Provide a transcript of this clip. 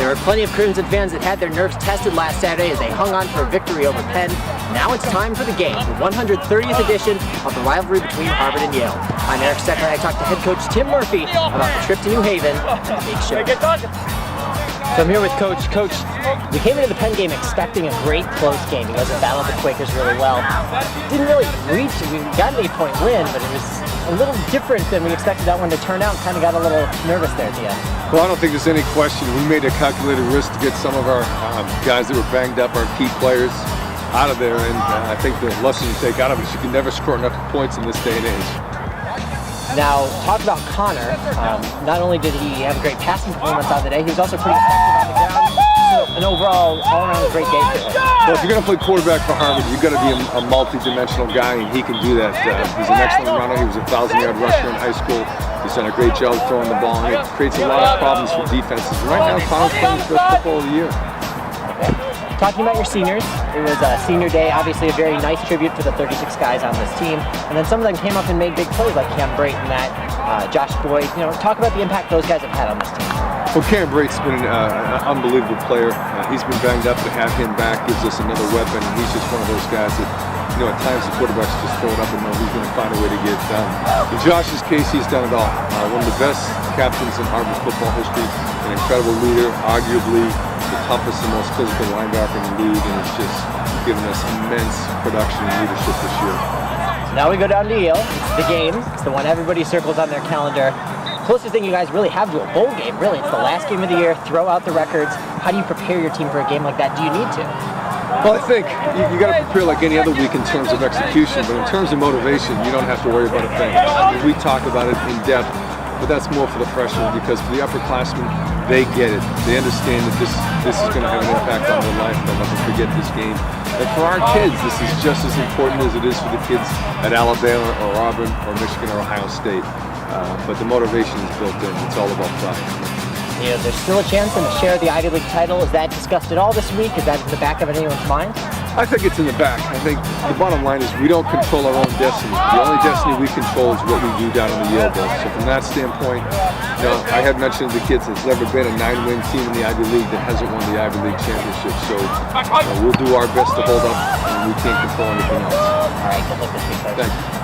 There were plenty of Crimson fans that had their nerves tested last Saturday as they hung on for a victory over Penn. Now it's time for the game, the 130th edition of the rivalry between Harvard and Yale. I'm Eric Stecker and I talked to head coach Tim Murphy about the trip to New Haven and the big show. So I'm here with Coach. Coach, we came into the Penn game expecting a great close game. You guys have battled the Quakers really well. Didn't really reach it. We got an 8-point win, but it was a little different than we expected that one to turn out. Kind of got a little nervous there at the end. Well, I don't think there's any question. We made a calculated risk to get some of our guys that were banged up, our key players, out of there. And I think the lesson you take out of it is you can never score enough points in this day and age. Now, talk about Connor. Not only did he have a great passing performance on the day, he was also pretty effective on the ground. So an overall, all-around great day for him. Well, if you're going to play quarterback for Harvard, you've got to be a multi-dimensional guy, and he can do that. He's an excellent runner. He was a 1,000-yard rusher in high school. He's done a great job throwing the ball, and it creates a lot of problems for defenses. Right now, Connor's playing his best football of the year. Talking about your seniors, it was a senior day, obviously a very nice tribute for the 36 guys on this team. And then some of them came up and made big plays like Cam Brayton, Josh Boyd. You know, talk about the impact those guys have had on this team. Well, Cam Brayton's been an unbelievable player. He's been banged up. To have him back gives us another weapon. And he's just one of those guys that, you know, at times the quarterbacks just throw it up and know he's going to find a way to get it done. In Josh's case, he's done it all. One of the best captains in Harvard's football history, an incredible leader, arguably the toughest and most physical linebacker in the league, and it's just given us immense production and leadership this year. Now we go down to Yale. It's the game. It's the one everybody circles on their calendar. Closest thing you guys really have to a bowl game, really. It's the last game of the year. Throw out the records. How do you prepare your team for a game like that? Do you need to? Well, I think you got to prepare like any other week in terms of execution, but in terms of motivation, you don't have to worry about a thing. I mean, we talk about it in depth, but that's more for the freshmen, because for the upperclassmen, they get it. They understand that this is going to have an impact on their life. They'll never forget this game. And for our kids, this is just as important as it is for the kids at Alabama or Auburn or Michigan or Ohio State. But the motivation is built in. It's all about pride. You know, there's still a chance in a share of the Ivy League title. Is that discussed at all this week? Is that in the back of anyone's mind? I think it's in the back. I think the bottom line is we don't control our own destiny. The only destiny we control is what we do down in the Yale Bowl. So from that standpoint, you know, I had mentioned to the kids there's never been a 9-win team in the Ivy League that hasn't won the Ivy League championship. So we'll do our best to hold up, and we can't control anything else. All right, good luck this week, coach. Thank you.